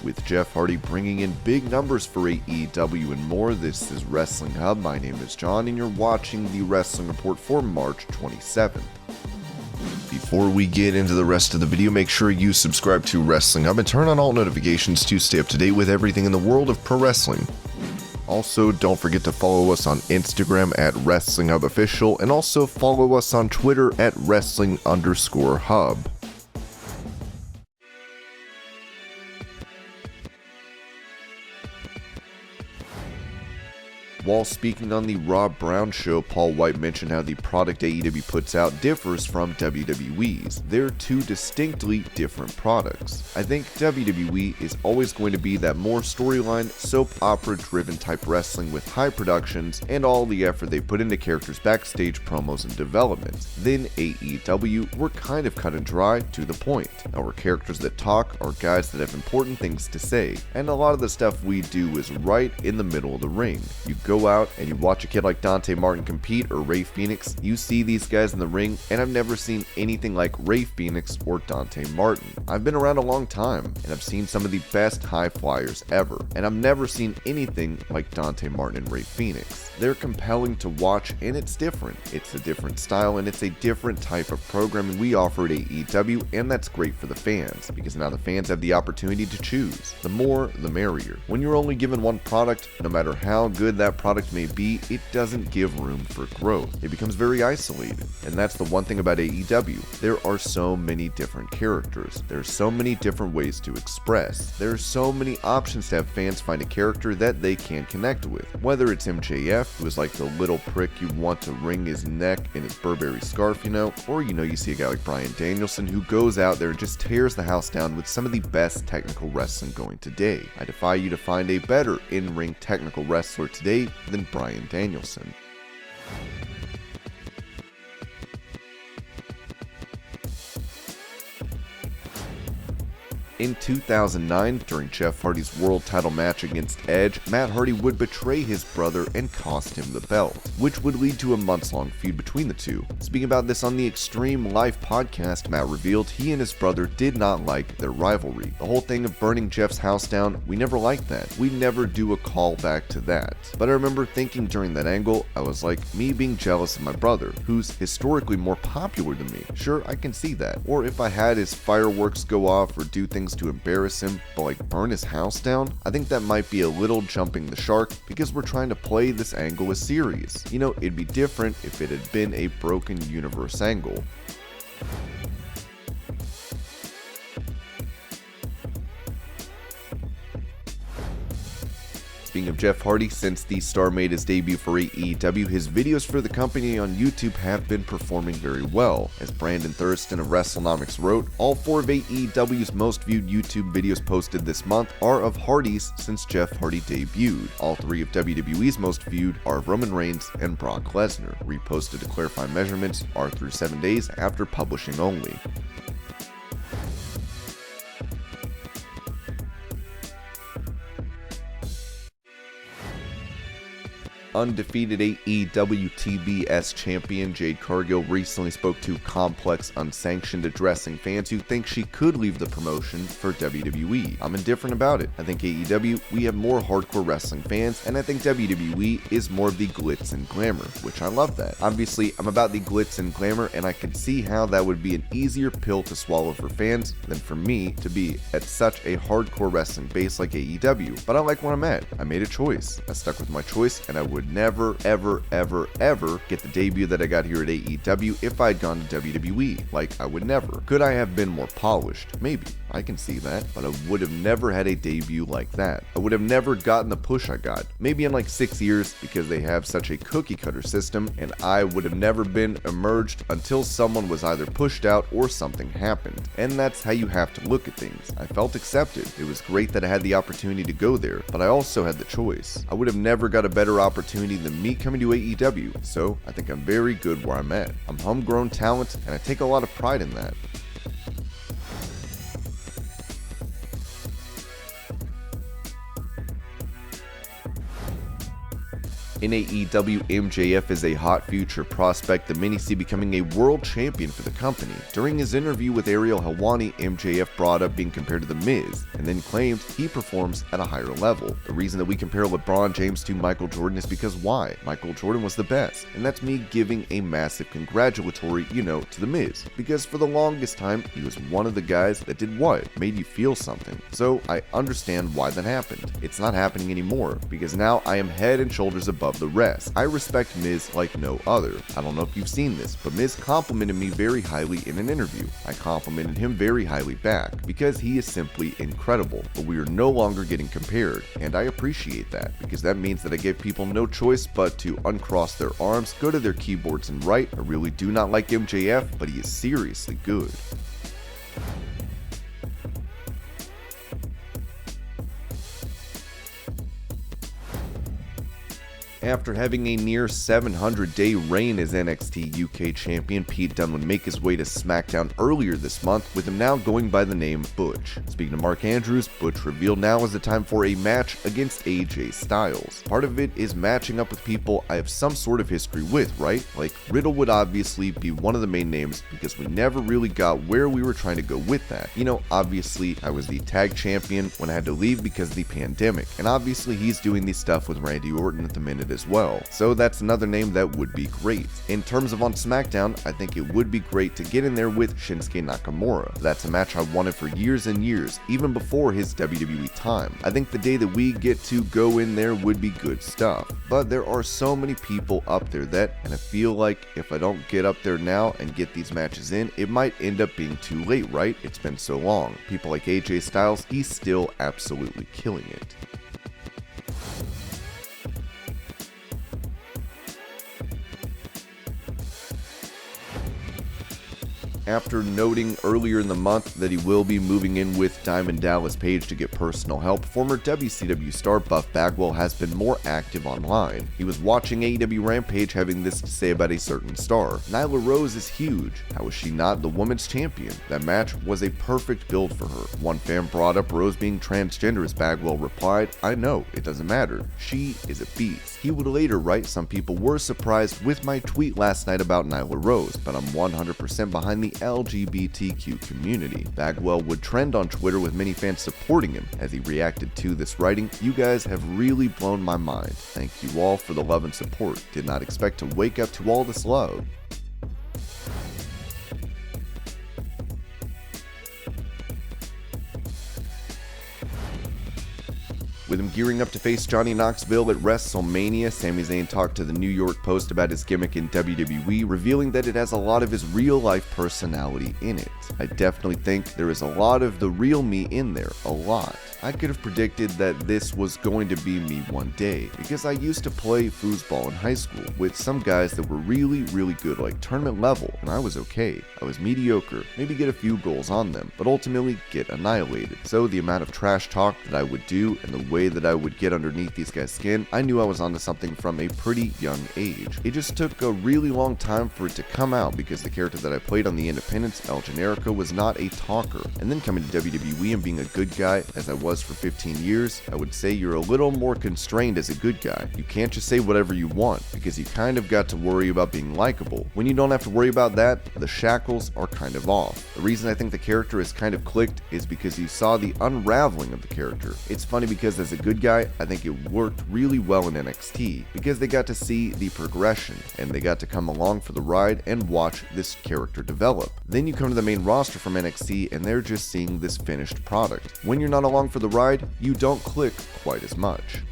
With Jeff Hardy bringing in big numbers for AEW and more, this is Wrestling Hub. My name is John, and you're watching the Wrestling Report for March 27th. Before we get into the rest of the video, make sure you subscribe to Wrestling Hub and turn on all notifications to stay up to date with everything in the world of pro wrestling. Also, don't forget to follow us on Instagram at Wrestling Hub Official, and also follow us on Twitter at Wrestling_Hub. While speaking on the Rob Brown show, Paul Wight mentioned how the product AEW puts out differs from WWE's. They're two distinctly different products. I think WWE is always going to be that more storyline, soap opera driven type wrestling with high productions and all the effort they put into characters backstage, promos, and development. Then AEW, we're kind of cut and dry, to the point. Our characters that talk are guys that have important things to say, and a lot of the stuff we do is right in the middle of the ring. You go out and you watch a kid like Dante Martin compete or Ray Phoenix, you see these guys in the ring, and I've never seen anything like Ray Phoenix or Dante Martin. I've been around a long time, and I've seen some of the best high flyers ever, and I've never seen anything like Dante Martin and Ray Phoenix. They're compelling to watch, and it's different. It's a different style, and it's a different type of programming we offer at AEW, and that's great for the fans, because now the fans have the opportunity to choose. The more, the merrier. When you're only given one product, no matter how good that product may be, it doesn't give room for growth. It becomes very isolated. And that's the one thing about AEW. There are so many different characters. There's so many different ways to express. There's so many options to have fans find a character that they can connect with. Whether it's MJF, who is like the little prick you want to wring his neck in his Burberry scarf, or you see a guy like Bryan Danielson who goes out there and just tears the house down with some of the best technical wrestling going today. I defy you to find a better in-ring technical wrestler today than Bryan Danielson. In 2009, during Jeff Hardy's world title match against Edge, Matt Hardy would betray his brother and cost him the belt, which would lead to a months-long feud between the two. Speaking about this on the Extreme Life podcast, Matt revealed he and his brother did not like their rivalry. The whole thing of burning Jeff's house down, we never liked that. We never do a callback to that. But I remember thinking during that angle, I was like, me being jealous of my brother, who's historically more popular than me. Sure, I can see that. Or if I had his fireworks go off or do things to embarrass him, but like burn his house down, I think that might be a little jumping the shark, because we're trying to play this angle as serious. It'd be different if it had been a broken universe angle. Speaking of Jeff Hardy, since the star made his debut for AEW, his videos for the company on YouTube have been performing very well. As Brandon Thurston of WrestleNomics wrote, all 4 of AEW's most viewed YouTube videos posted this month are of Hardy's since Jeff Hardy debuted. All 3 of WWE's most viewed are of Roman Reigns and Brock Lesnar. Reposted to clarify measurements are through 7 days after publishing only. Undefeated AEW TBS champion Jade Cargill recently spoke to Complex Unsanctioned, addressing fans who think she could leave the promotion for WWE. I'm indifferent about it. I think AEW, we have more hardcore wrestling fans, and I think WWE is more of the glitz and glamour, which I love that. Obviously, I'm about the glitz and glamour, and I can see how that would be an easier pill to swallow for fans than for me to be at such a hardcore wrestling base like AEW. But I like where I'm at. I made a choice. I stuck with my choice, and I would never, ever, ever, ever get the debut that I got here at AEW if I had gone to WWE. Like, I would never. Could I have been more polished? Maybe. I can see that, but I would have never had a debut like that. I would have never gotten the push I got. Maybe in like 6 years, because they have such a cookie cutter system, and I would have never been emerged until someone was either pushed out or something happened. And that's how you have to look at things. I felt accepted. It was great that I had the opportunity to go there, but I also had the choice. I would have never got a better opportunity than me coming to AEW, so I think I'm very good where I'm at. I'm homegrown talent, and I take a lot of pride in that. In AEW, MJF is a hot future prospect that many see becoming a world champion for the company. During his interview with Ariel Helwani, MJF brought up being compared to The Miz, and then claimed he performs at a higher level. The reason that we compare LeBron James to Michael Jordan is because why? Michael Jordan was the best, and that's me giving a massive congratulatory, to The Miz, because for the longest time, he was one of the guys that did what? Made you feel something. So I understand why that happened. It's not happening anymore, because now I am head and shoulders above the rest. I respect Miz like no other. I don't know if you've seen this, but Miz complimented me very highly in an interview. I complimented him very highly back, because he is simply incredible, but we are no longer getting compared, and I appreciate that, because that means that I give people no choice but to uncross their arms, go to their keyboards and write. I really do not like MJF, but he is seriously good. After having a near 700-day reign as NXT UK champion, Pete Dunne would make his way to SmackDown earlier this month, with him now going by the name Butch. Speaking of Mark Andrews, Butch revealed now is the time for a match against AJ Styles. Part of it is matching up with people I have some sort of history with, right? Like, Riddle would obviously be one of the main names, because we never really got where we were trying to go with that. Obviously, I was the tag champion when I had to leave because of the pandemic, and obviously he's doing the stuff with Randy Orton at the minute as well. So that's another name that would be great. In terms of on SmackDown, I think it would be great to get in there with Shinsuke Nakamura. That's a match I wanted for years and years, even before his WWE time. I think the day that we get to go in there would be good stuff. But there are so many people up there and I feel like if I don't get up there now and get these matches in, it might end up being too late, right? It's been so long. People like AJ Styles, he's still absolutely killing it. After noting earlier in the month that he will be moving in with Diamond Dallas Page to get personal help, former WCW star Buff Bagwell has been more active online. He was watching AEW Rampage having this to say about a certain star. Nyla Rose is huge. How is she not the women's champion? That match was a perfect build for her. One fan brought up Rose being transgender as Bagwell replied, "I know, it doesn't matter. She is a beast." He would later write, "Some people were surprised with my tweet last night about Nyla Rose, but I'm 100% behind the LGBTQ community." Bagwell would trend on Twitter with many fans supporting him as he reacted to this writing. "You guys have really blown my mind. Thank you all for the love and support. Did not expect to wake up to all this love." With him gearing up to face Johnny Knoxville at WrestleMania, Sami Zayn talked to the New York Post about his gimmick in WWE, revealing that it has a lot of his real-life personality in it. "I definitely think there is a lot of the real me in there, a lot. I could have predicted that this was going to be me one day, because I used to play foosball in high school with some guys that were really, really good, like tournament level, and I was okay. I was mediocre, maybe get a few goals on them, but ultimately get annihilated. So the amount of trash talk that I would do and the way that I would get underneath these guys' skin, I knew I was onto something from a pretty young age. It just took a really long time for it to come out because the character that I played on the Independents, El Generico, was not a talker. And then coming to WWE and being a good guy, as I was for 15 years, I would say you're a little more constrained as a good guy. You can't just say whatever you want, because you kind of got to worry about being likable. When you don't have to worry about that, the shackles are kind of off. The reason I think the character is kind of clicked is because you saw the unraveling of the character. It's funny because as a good guy, I think it worked really well in NXT, because they got to see the progression, and they got to come along for the ride and watch this character develop. Then you come to the main roster from NXT, and they're just seeing this finished product. When you're not along for the ride, you don't click quite as much.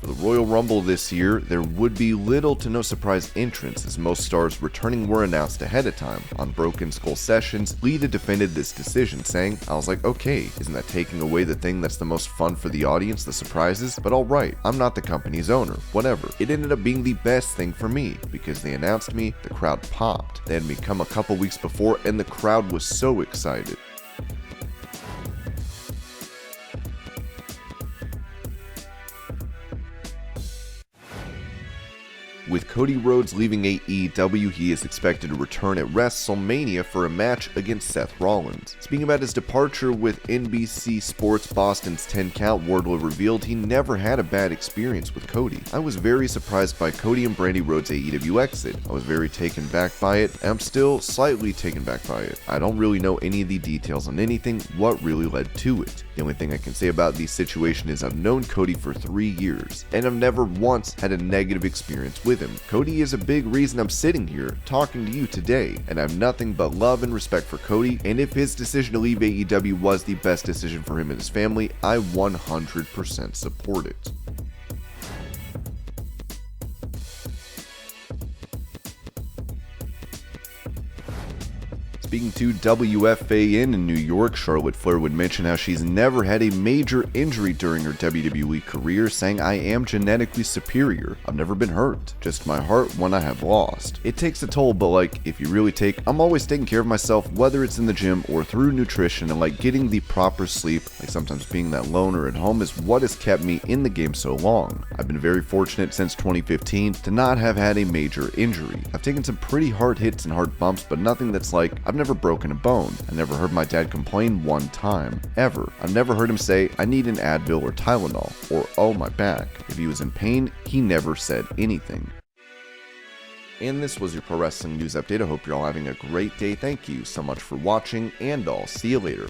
For the Royal Rumble this year, there would be little to no surprise entrants, as most stars returning were announced ahead of time. On Broken Skull Sessions, Lita defended this decision, saying, "I was like, okay, isn't that taking away the thing that's the most fun for the audience, the surprises? But alright, I'm not the company's owner, whatever." It ended up being the best thing for me, because they announced me, the crowd popped. They had me come a couple weeks before, and the crowd was so excited. With Cody Rhodes leaving AEW, he is expected to return at WrestleMania for a match against Seth Rollins. Speaking about his departure with NBC Sports Boston's 10 Count, Wardlow revealed he never had a bad experience with Cody. I was very surprised by Cody and Brandi Rhodes' AEW exit. I was very taken back by it, and I'm still slightly taken back by it. I don't really know any of the details on anything, what really led to it. The only thing I can say about the situation is I've known Cody for 3 years, and I've never once had a negative experience with him. Cody is a big reason I'm sitting here talking to you today, and I have nothing but love and respect for Cody, and if his decision to leave AEW was the best decision for him and his family, I 100% support it. Speaking to WFAN in New York, Charlotte Flair would mention how she's never had a major injury during her WWE career, saying, "I am genetically superior. I've never been hurt. Just my heart when I have lost. It takes a toll, but if you really I'm always taking care of myself, whether it's in the gym or through nutrition, and getting the proper sleep, sometimes being that loner at home is what has kept me in the game so long. I've been very fortunate since 2015 to not have had a major injury. I've taken some pretty hard hits and hard bumps, but nothing that's I've never broken a bone. I never heard my dad complain one time, ever. I've never heard him say, I need an Advil or Tylenol, or oh my back. If he was in pain, he never said anything." And this was your Pro Wrestling News Update. I hope you're all having a great day. Thank you so much for watching, and I'll see you later.